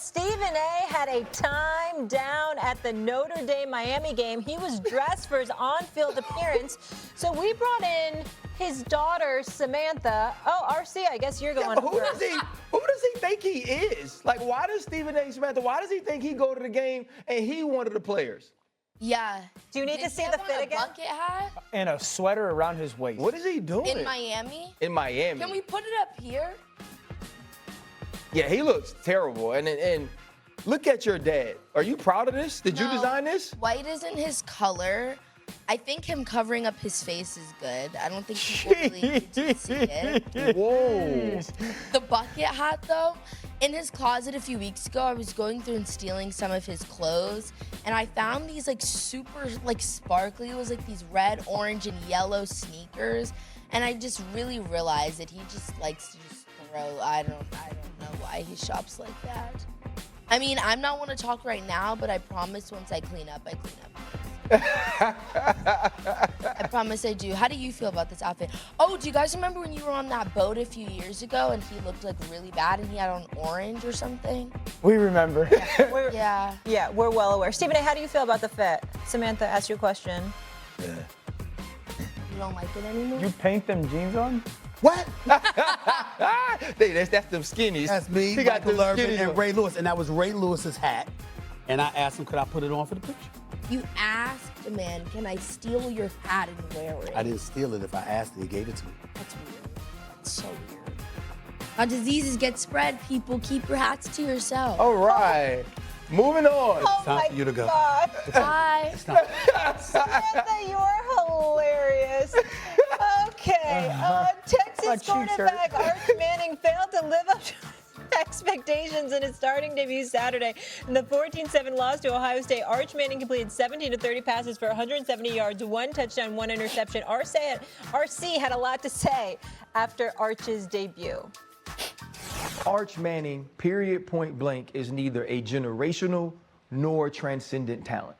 Stephen A. had a time down at the Notre Dame-Miami game. He was dressed for his on-field appearance. So we brought in his daughter, Samantha. Oh, RC, I guess you're going who first. does he think he is? Like, why does Stephen A. Samantha, why does he think he go to the game and he one of the players? Yeah. Do you need to see the fit again? Bucket hat? And a sweater around his waist. What is he doing? In Miami? In Miami. Can we put it up here? Yeah, he looks terrible. And look at your dad. Are you proud of this? Did you design this? White isn't his color. I think him covering up his face is good. I don't think people really need to see it. Whoa. The bucket hat, though, in his closet a few weeks ago, I was going through and stealing some of his clothes, and I found these super sparkly. It was like these red, orange, and yellow sneakers, and I just really realized that he just likes to just throw. I don't know why he shops like that. I mean, I'm not want to talk right now, but I promise once I clean up, I clean up. I promise I do. How do you feel about this outfit? Oh, do you guys remember when you were on that boat a few years ago and he looked like really bad and he had on orange or something? We remember. Yeah. Yeah, we're well aware. Stephen A., how do you feel about the fit? Samantha asked you a question. You don't like it anymore? You paint them jeans on? What? That's them skinnies. That's me, He got Michael them Irvin, skinnies and on. Ray Lewis. And that was Ray Lewis's hat. And I asked him, could I put it on for the picture? You asked a man, can I steal your hat and wear it? I didn't steal it. If I asked it, he gave it to me. That's weird. That's so weird. How diseases get spread, people. Keep your hats to yourself. All right. Moving on. Oh time my for you to go. God. Bye. It's not. Samantha, you're hilarious. Okay, Texas quarterback Arch Manning failed to live up to expectations in his starting debut Saturday. In the 14-7 loss to Ohio State, Arch Manning completed 17 to 30 passes for 170 yards, 1 touchdown, 1 interception. RC had a lot to say after Arch's debut. Arch Manning, period, point blank, is neither a generational nor transcendent talent.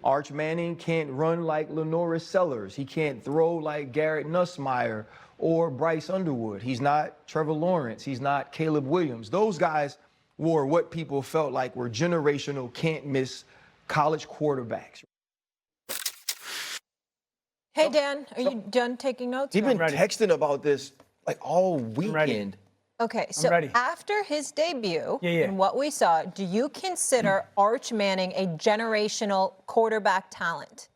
Arch Manning can't run like Lenora Sellers. He can't throw like Garrett Nussmeier or Bryce Underwood. He's not Trevor Lawrence. He's not Caleb Williams. Those guys were what people felt like were generational, can't-miss college quarterbacks. Hey, Dan, are you done taking notes? He's been ready. texting about this like all ready. weekend. Okay, so ready. after his debut Yeah. and what we saw, do you consider Arch Manning a generational quarterback talent?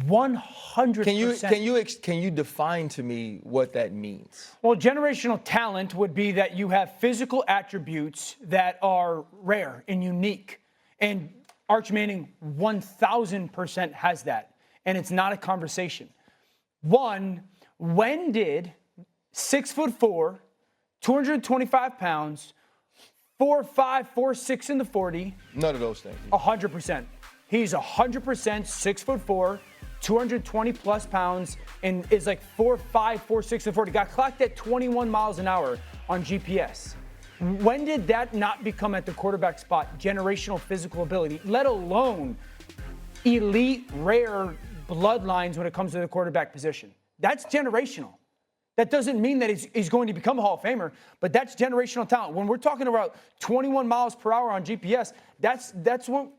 100%. Can you define to me what that means? Well, generational talent would be that you have physical attributes that are rare and unique. And Arch Manning 1,000% has that. And it's not a conversation. One, when did 6'4", 225 pounds, 4'5", 4'6" in the 40. None of those things. 100%. He's 100% 6'4", 220 plus pounds, and is like 4'5", 4'6", and 40. Got clocked at 21 miles an hour on GPS. When did that not become at the quarterback spot generational physical ability, let alone elite, rare bloodlines when it comes to the quarterback position? That's generational. That doesn't mean that he's going to become a Hall of Famer, but that's generational talent. When we're talking about 21 miles per hour on GPS, that's what,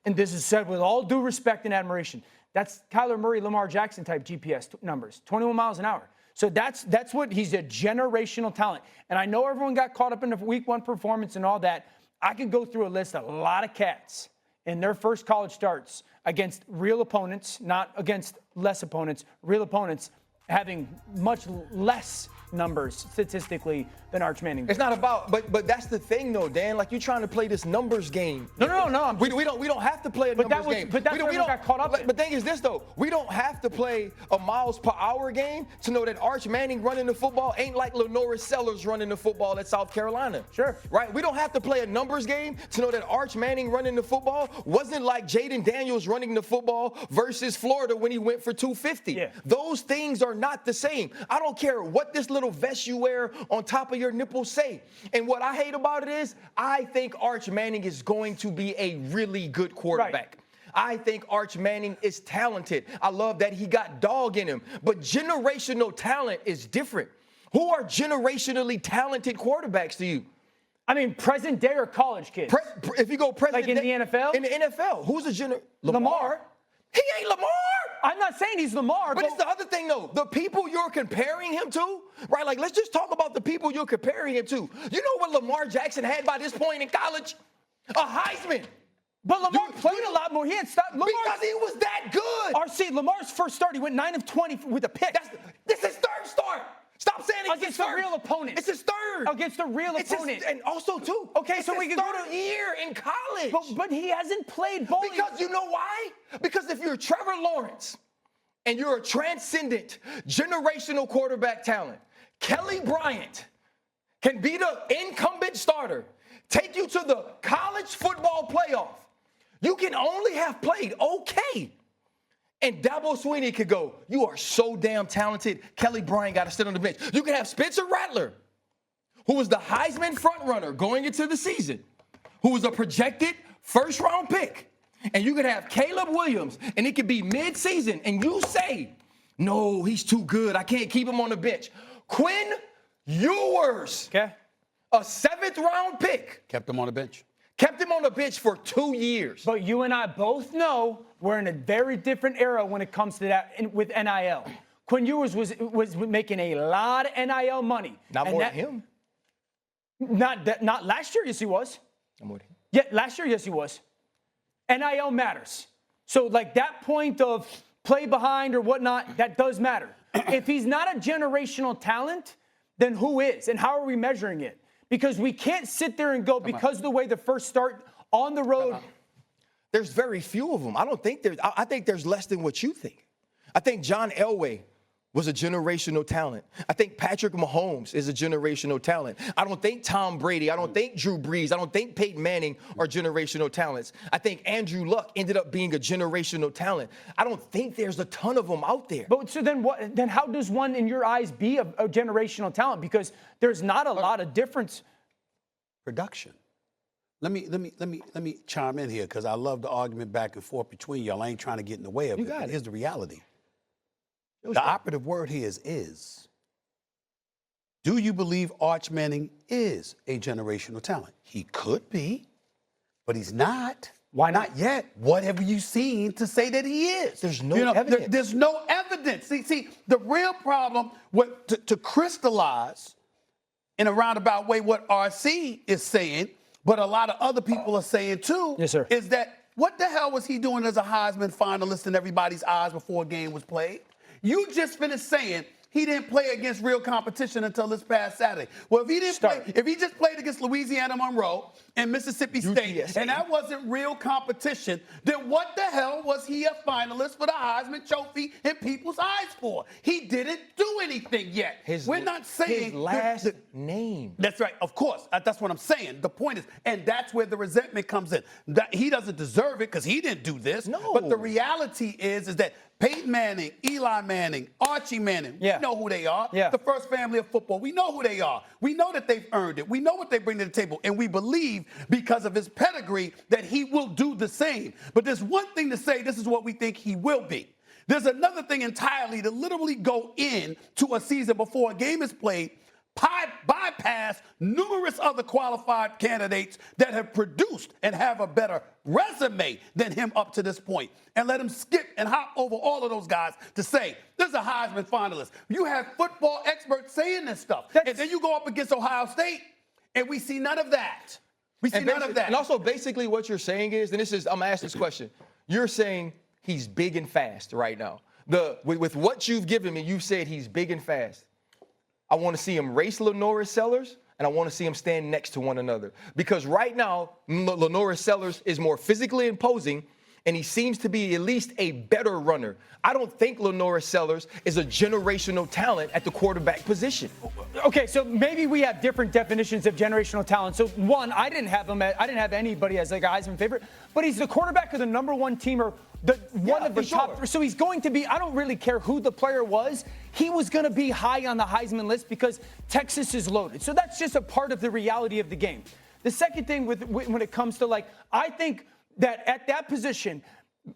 and this is said with all due respect and admiration, that's Kyler Murray, Lamar Jackson type GPS numbers, 21 miles an hour. So that's what he's a generational talent. And I know everyone got caught up in the week one performance and all that. I could go through a list of a lot of cats in their first college starts against real opponents, not against less opponents, real opponents having much less numbers statistically than Arch Manning. It's not about, but that's the thing though, Dan. Like you're trying to play this numbers game. No. We don't have to play a numbers game. But that's we where we got caught up in. But the thing is this though, we don't have to play a miles per hour game to know that Arch Manning running the football ain't like Lenora Sellers running the football at South Carolina. Sure. Right? We don't have to play a numbers game to know that Arch Manning running the football wasn't like Jaden Daniels running the football versus Florida when he went for 250. Yeah. Those things are not the same. I don't care what this little vest you wear on top of your nipples say. And what I hate about it is I think Arch Manning is going to be a really good quarterback. Right. I think Arch Manning is talented. I love that he got dog in him. But generational talent is different. Who are generationally talented quarterbacks to you? I mean, present day or college kids? If you go present Like in day, the NFL? In the NFL, who's the Lamar. He ain't Lamar. I'm not saying he's Lamar, But it's the other thing, though. The people you're comparing him to, right? Like, let's just talk about the people you're comparing him to. You know what Lamar Jackson had by this point in college? A Heisman. But Lamar played a lot more. He had stopped. Because he was that good. RC, Lamar's first start, he went 9 of 20 with a pick. This is third start. Stop saying it's Against his the first. real opponent. It's his third. Against the real opponent. And also, too. Okay, it's so we his can go third year in college. But he hasn't played bowling. Because you know why? Because if you're Trevor Lawrence and you're a transcendent, generational quarterback talent, Kelly Bryant can be the incumbent starter, take you to the college football playoff. You can only have played okay. And Dabo Swinney could go, you are so damn talented. Kelly Bryant got to sit on the bench. You can have Spencer Rattler, who was the Heisman frontrunner going into the season, who was a projected first-round pick. And you could have Caleb Williams, and it could be mid-season, and you say, no, he's too good. I can't keep him on the bench. Quinn Ewers, Okay. a seventh-round pick, Kept him on the bench. kept him on the bench for 2 years. But you and I both know we're in a very different era when it comes to that with NIL. Quinn Ewers was making a lot of NIL money. Not And more that- than him. Not last year, yes he was. Not more than him. Yeah, last year, yes he was. NIL matters. So like that point of play behind or whatnot, that does matter. If he's not a generational talent, then who is? And how are we measuring it? Because we can't sit there and go, because of the way the first start on the road. There's very few of them. I think there's less than what you think. I think John Elway was a generational talent. I think Patrick Mahomes is a generational talent. I don't think Tom Brady, I don't think Drew Brees, I don't think Peyton Manning are generational talents. I think Andrew Luck ended up being a generational talent. I don't think there's a ton of them out there. But so then what? Then how does one, in your eyes, be a generational talent? Because there's not a lot of difference. Production. Let me chime in here because I love the argument back and forth between y'all. I ain't trying to get in the way of You it. got But it. here's the reality. The operative word here is, do you believe Arch Manning is a generational talent? He could be, but he's not. Why not? Not yet. What have you seen to say that he is? There's no evidence. There's no evidence. See, the real problem to crystallize in a roundabout way what RC is saying, but a lot of other people are saying too, Yes, sir. is that what the hell was he doing as a Heisman finalist in everybody's eyes before a game was played? You just finished saying he didn't play against real competition until this past Saturday. Well, if he didn't play, if he just played against Louisiana Monroe and Mississippi State, UTSA. and that wasn't real competition, then what the hell was he a finalist for the Heisman Trophy in people's eyes for? He didn't do anything yet. We're not saying his last name. That's right. Of course. That's what I'm saying. The point is, and that's where the resentment comes in. That he doesn't deserve it because he didn't do this. No. But the reality is that Peyton Manning, Eli Manning, Archie Manning, Yeah. we know who they are. Yeah. The first family of football. We know who they are. We know that they've earned it. We know what they bring to the table. And we believe because of his pedigree that he will do the same. But there's one thing to say, this is what we think he will be. There's another thing entirely to literally go in to a season before a game is played, bypass numerous other qualified candidates that have produced and have a better resume than him up to this point, and let him skip and hop over all of those guys to say, this is a Heisman finalist. You have football experts saying this stuff. And then you go up against Ohio State, and we see none of that. We see none of that. And also, basically, what you're saying is, and I'm gonna ask this question. You're saying he's big and fast right now. With what you've given me, you said he's big and fast. I want to see him race Lenoris Sellers, and I want to see them stand next to one another. Because right now, Lenoris Sellers is more physically imposing, and he seems to be at least a better runner. I don't think Lenoris Sellers is a generational talent at the quarterback position. Okay, so maybe we have different definitions of generational talent. So one, I didn't have anybody as like a Heisman favorite, but he's the quarterback of the #1 team or one of the top three. So he's going to be, I don't really care who the player was, he was going to be high on the Heisman list because Texas is loaded. So that's just a part of the reality of the game. The second thing when it comes to I think that at that position,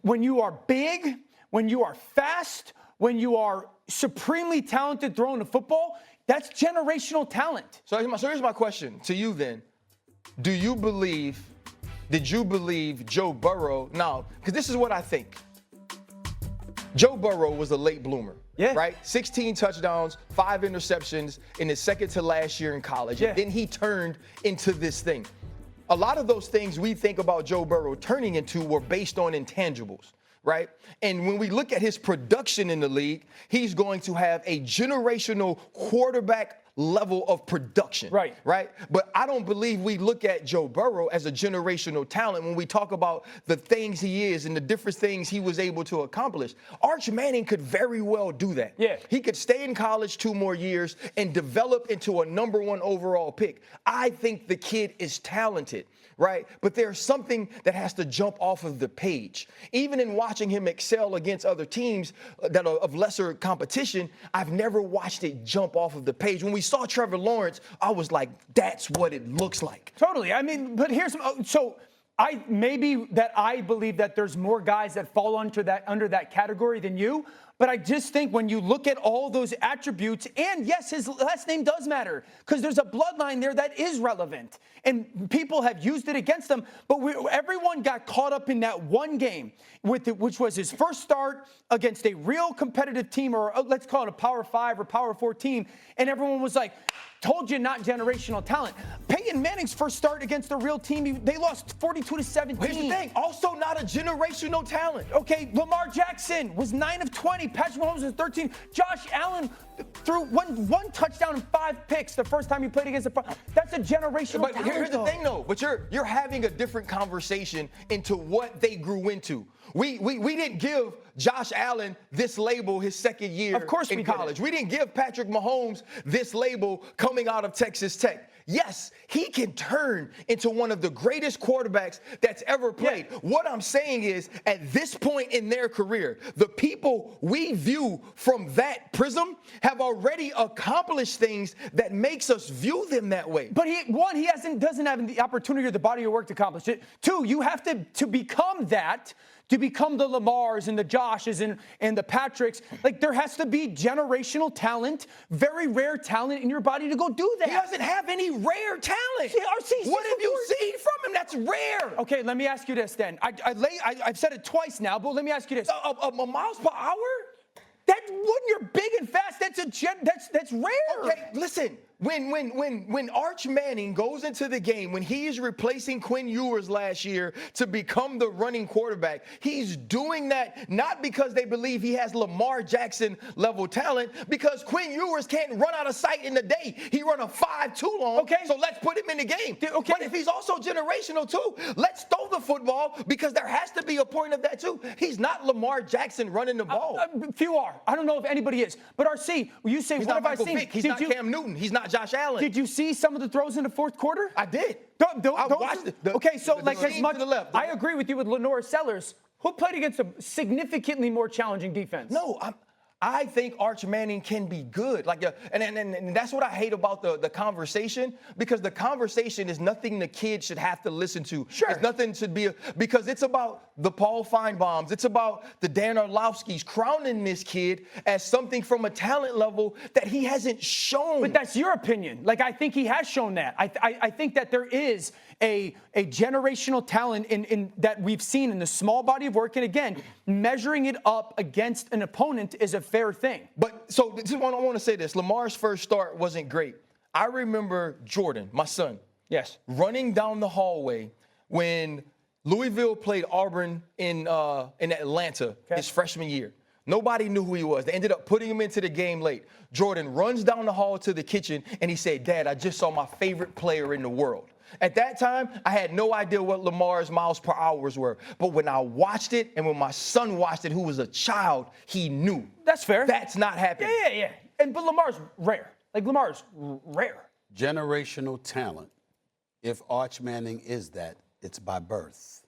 when you are big, when you are fast, when you are supremely talented throwing the football, that's generational talent. So here's my question to you then. did you believe Joe Burrow? Now, because this is what I think. Joe Burrow was a late bloomer. Yeah. Right? 16 touchdowns, 5 interceptions in his second to last year in college. Yeah. And then he turned into this thing. A lot of those things we think about Joe Burrow turning into were based on intangibles, right? And when we look at his production in the league, he's going to have a generational quarterback level of production. Right. Right? But I don't believe we look at Joe Burrow as a generational talent when we talk about the things he is and the different things he was able to accomplish. Arch Manning could very well do that. Yeah. He could stay in college 2 more years and develop into a number 1 overall pick. I think the kid is talented. Right? But there's something that has to jump off of the page. Even in watching him excel against other teams that are of lesser competition, I've never watched it jump off of the page. When we saw Trevor Lawrence, I was like, that's what it looks like. Totally. I mean, but here's so I believe that there's more guys that fall under that category than you. But I just think when you look at all those attributes, and yes, his last name does matter because there's a bloodline there that is relevant. And people have used it against him. But everyone got caught up in that one game, which was his first start against a real competitive team, or let's call it a Power 5 or Power 4 team. And everyone was like, told you not generational talent. Peyton Manning's first start against a real team, they lost 42-17. Here's the thing, also not a generational talent. Okay, Lamar Jackson was 9 of 20. Patrick Mahomes was 13. Josh Allen threw one touchdown and 5 picks the first time he played against the. That's a generational But talent. here's the thing, though. But you're having a different conversation into what they grew into. We didn't give Josh Allen this label his second year Of course in we college. didn't. We didn't give Patrick Mahomes this label coming out of Texas Tech. Yes, he can turn into one of the greatest quarterbacks that's ever played. Yeah. What I'm saying is, at this point in their career, the people we view from that prism have already accomplished things that makes us view them that way. But he doesn't have the opportunity or the body of work to accomplish it. 2, you have to become that. To become the Lamars and the Joshes and the Patricks, like there has to be generational talent, very rare talent in your body to go do that. He doesn't have any rare talent. What have you seen from him that's rare? Okay, let me ask you this then. I've said it twice now, but let me ask you this. Miles per hour? That when you're big and fast, that's rare. Okay, listen. When Arch Manning goes into the game, when he is replacing Quinn Ewers last year to become the running quarterback, he's doing that not because they believe he has Lamar Jackson level talent, because Quinn Ewers can't run out of sight in the day. He run a 5 too long. Okay. So let's put him in the game. Okay. But if he's also generational too, let's throw the football, because there has to be a point of that too. He's not Lamar Jackson running the ball. Few are. I don't know if anybody is. But RC, you say, He's what not have I Michael seen? Vick. He's not Cam Newton. He's not Josh Allen. Did you see some of the throws in the fourth quarter? I did. I watched it. Okay, so the like as seam much. to the left. I agree with you with Lenore Sellers, who played against a significantly more challenging defense. No, I think Arch Manning can be good. And that's what I hate about the conversation, because the conversation is nothing the kid should have to listen to. Sure. It's nothing should be, because it's about the Paul Feinbaums. It's about the Dan Orlovskis crowning this kid as something from a talent level that he hasn't shown. But that's your opinion. Like, I think he has shown that. I think that there is a generational talent in that we've seen in the small body of work. And again, measuring it up against an opponent is a fair thing. But so I want to say this. Lamar's first start wasn't great. I remember Jordan, my son, Yes. running down the hallway when Louisville played Auburn in Atlanta his freshman year. Nobody knew who he was. They ended up putting him into the game late. Jordan runs down the hall to the kitchen, and he said, "Dad, I just saw my favorite player in the world." At that time, I had no idea what Lamar's miles per hours were. But when I watched it, and when my son watched it, who was a child, he knew. That's fair. That's not happening. Yeah. But Lamar's rare. Like, Lamar's rare. Generational talent. If Arch Manning is that, it's by birth.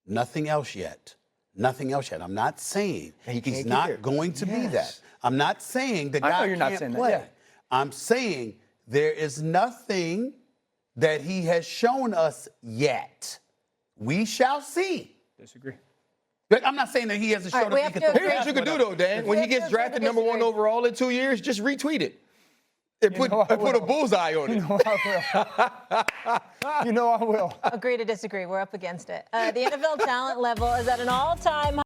Nothing else yet. Nothing else yet. I'm not saying And he he's can't get not there. going to be Yes. that. I'm not saying the I know guy you're not can't saying that, play. yeah. I'm saying there is nothing that he has shown us yet. We shall see. Disagree. But I'm not saying that he hasn't All shown right, we us he have can to throw Here's what you the could do, ball. though, Dan. When he gets drafted number 1 overall in 2 years, just retweet it. And put a bullseye on it. You know I will. Agree to disagree. We're up against it. The NFL talent level is at an all-time high.